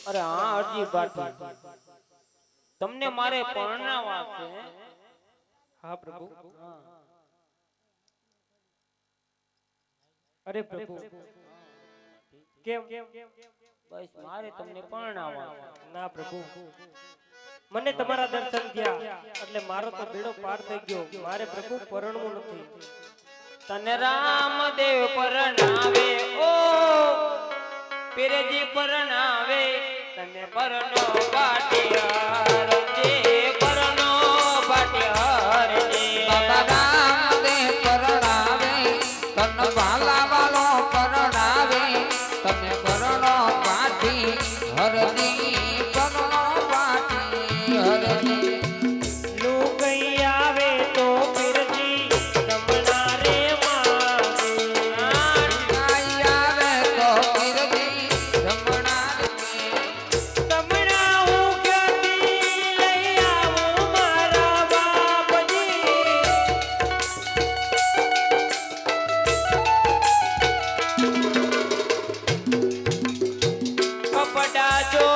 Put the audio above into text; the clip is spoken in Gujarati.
અરે હા અરજી બાટી તમને મારે પરણાવા છે. હા પ્રભુ. હા. અરે પ્રભુ કેમ? બસ મારે તમને પરણાવા છે. ના પ્રભુ, મને તમારા દર્શન થયા એટલે મારો તો બેડો પાર થઈ ગયો. મારે પ્રભુ પરણવું નથી. તને રામદેવ પરણાવે ઓ પીરજી પરણાવે તને પરનો પાટિયાર જે પરનો પાટિયાર જે બાબા રામદેવ પરણાવે તન ભાલા વાલો પરણાવે તમે પરણો પાટી હરદી પરણો પાટી હરદી લુગઈ આવે તો પીરજી રમણા રે માગે. આઈ આવે તો પીરજી રમણા રે રમણા હું ક્યાંથી લઈ આવું મારા બાપજી. કપડા જો